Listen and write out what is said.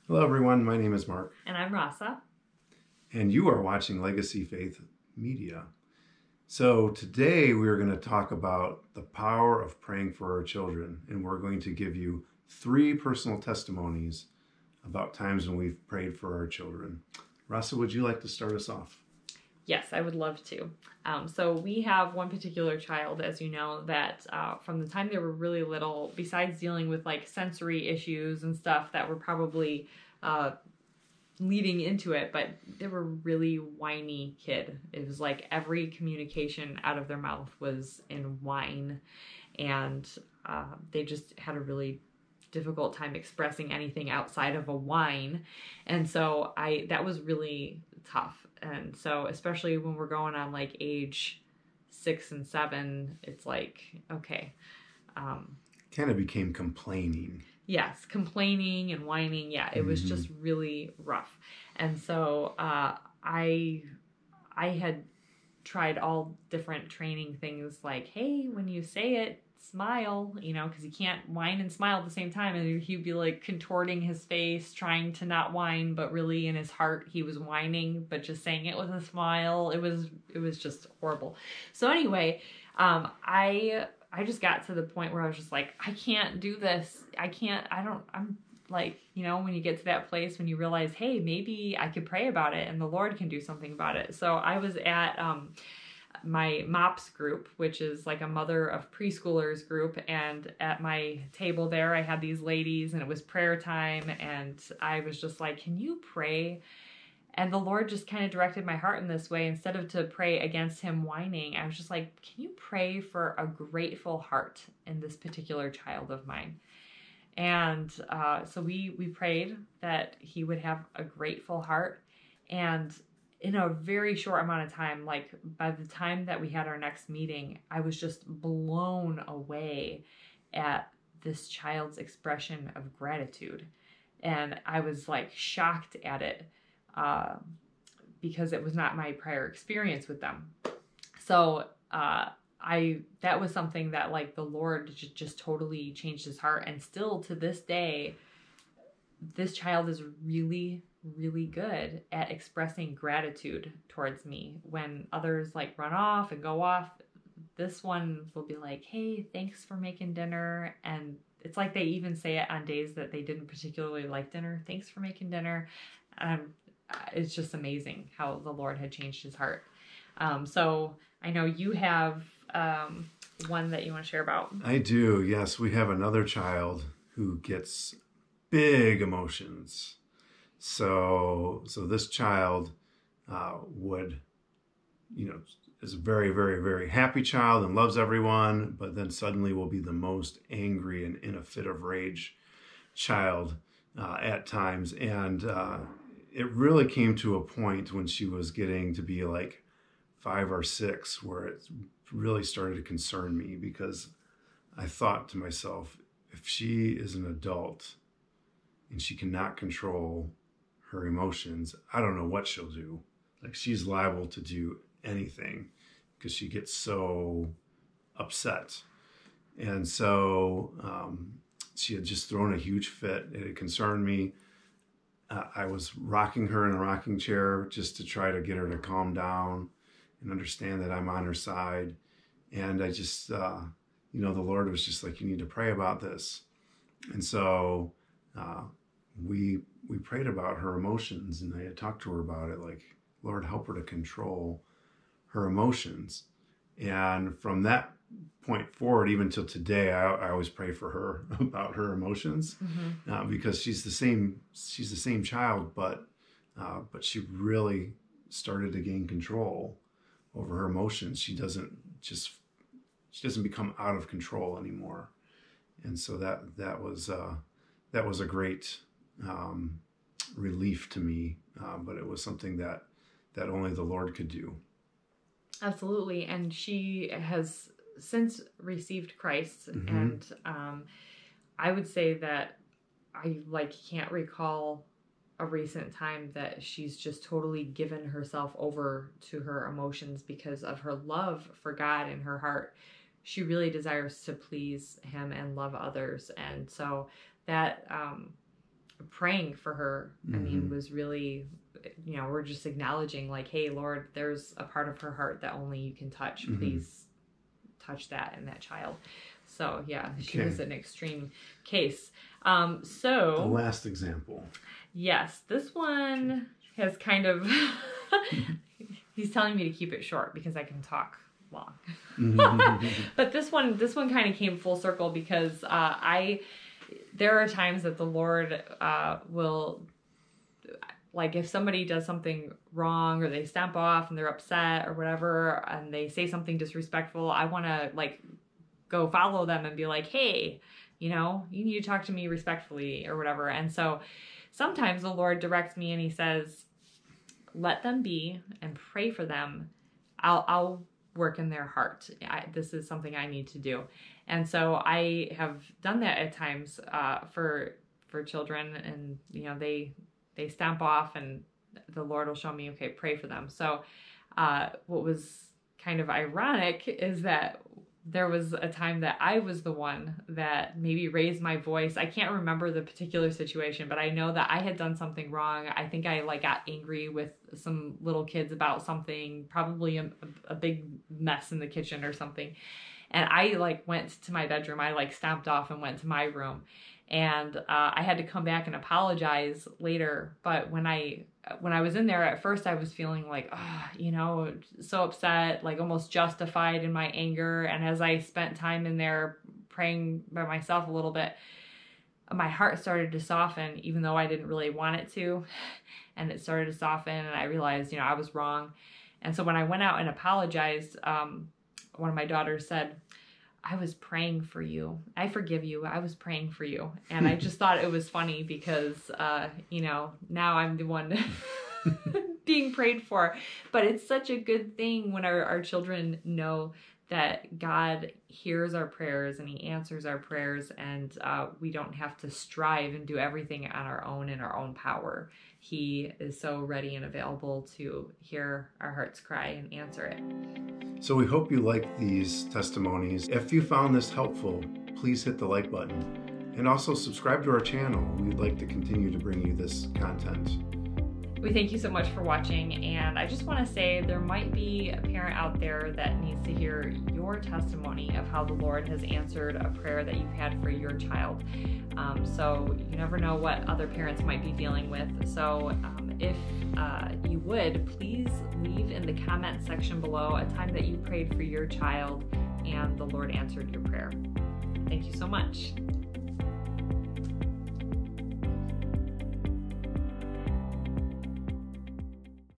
Hello, everyone. My name is Mark, And I'm Rasa. and you are watching Legacy Faith Media. So, today we are going to talk about the power of praying for our children, and we're going to give you 3 personal testimonies about times when we've prayed for our children. Rasa, would you like to start us off? Yes, I would love to. So we have one particular child, as you know, that from the time they were really little, besides dealing with like sensory issues and stuff that were probably leading into it, but they were a really whiny kid. It was like every communication out of their mouth was in whine, and they just had a really difficult time expressing anything outside of a whine. And so that was really tough. And so especially when we're going on like age 6 and 7, it's like, okay. Kind of became complaining. Yes, complaining and whining. Yeah, it was just really rough. And so I had tried all different training things like, hey, when you say it, smile, because he can't whine and smile at the same time. And he'd be like contorting his face, trying to not whine, but really in his heart he was whining, but just saying it with a smile. It was just horrible. So anyway, I just got to the point where I was just like, I can't do this. I'm like, when you get to that place when you realize, hey, maybe I could pray about it and the Lord can do something about it. So I was at my MOPS group, which is like a mother of preschoolers group. And at my table there, I had these ladies and it was prayer time. And I was just like, can you pray? And the Lord just kind of directed my heart in this way. Instead of to pray against him whining, I was just like, can you pray for a grateful heart in this particular child of mine? And so we prayed that he would have a grateful heart. And in a very short amount of time, like by the time that we had our next meeting, I was just blown away at this child's expression of gratitude. And I was like shocked at it because it was not my prior experience with them. So that was something that like the Lord just totally changed his heart. And still to this day, this child is really, really good at expressing gratitude towards me. When others like run off and go off, this one will be like, hey, thanks for making dinner. And it's like they even say it on days that they didn't particularly like dinner. Thanks for making dinner. It's just amazing how the Lord had changed his heart. So I know you have one that you want to share about. I do, yes. We have another child who gets big emotions. So this child would, is a very, very, very happy child and loves everyone, but then suddenly will be the most angry and in a fit of rage child at times. And it really came to a point when she was getting to be like 5 or 6 where it really started to concern me, because I thought to myself, if she is an adult and she cannot control her emotions, I don't know what she'll do. Like, she's liable to do anything because she gets so upset. And so she had just thrown a huge fit. It had concerned me. I was rocking her in a rocking chair just to try to get her to calm down and understand that I'm on her side. And I just, the Lord was just like, you need to pray about this. And so we prayed about her emotions, and I had talked to her about it, like, Lord, help her to control her emotions. And from that point forward, even till today, I always pray for her about her emotions, because she's the same child, but she really started to gain control over her emotions. She doesn't become out of control anymore. And so that was a great relief to me, but it was something that only the Lord could do. Absolutely. And she has since received Christ. And I would say that I can't recall a recent time that she's just totally given herself over to her emotions because of her love for God in her heart. She really desires to please him and love others. And so that praying for her, I mean, was really, you know, we're just acknowledging like, hey, Lord, there's a part of her heart that only you can touch. Please touch that in that child. So yeah, she was an extreme case. So the last example. Yes, this one has kind of, he's telling me to keep it short because I can talk long. But this one kind of came full circle because there are times that the Lord will, like if somebody does something wrong or they stamp off and they're upset or whatever and they say something disrespectful, I want to like go follow them and be like, hey, you know, you need to talk to me respectfully or whatever. And so sometimes the Lord directs me and he says, let them be and pray for them. I'll work in their heart. This is something I need to do. And so I have done that at times for children, and you know, they stamp off and the Lord will show me, okay, pray for them. So what was kind of ironic is that there was a time that I was the one that maybe raised my voice. I can't remember the particular situation, but I know that I had done something wrong. I think I like got angry with some little kids about something, probably a big mess in the kitchen or something. And I like went to my bedroom. I like stomped off and went to my room. And I had to come back and apologize later. But when I was in there, at first I was feeling like, you know, so upset, like almost justified in my anger. And as I spent time in there praying by myself a little bit, my heart started to soften, even though I didn't really want it to. And it started to soften, and I realized, you know, I was wrong. And so when I went out and apologized, one of my daughters said, I was praying for you. I forgive you. I was praying for you. And I just thought it was funny because, you know, now I'm the one being prayed for. But it's such a good thing when our children know that God hears our prayers and he answers our prayers, and we don't have to strive and do everything on our own in our own power. He is so ready and available to hear our heart's cry and answer it. So we hope you like these testimonies. If you found this helpful, please hit the like button and also subscribe to our channel. We'd like to continue to bring you this content. We thank you so much for watching, and I just want to say there might be a parent out there that needs to hear your testimony of how the Lord has answered a prayer that you've had for your child. So you never know what other parents might be dealing with. So if you would, please leave in the comment section below a time that you prayed for your child and the Lord answered your prayer. Thank you so much.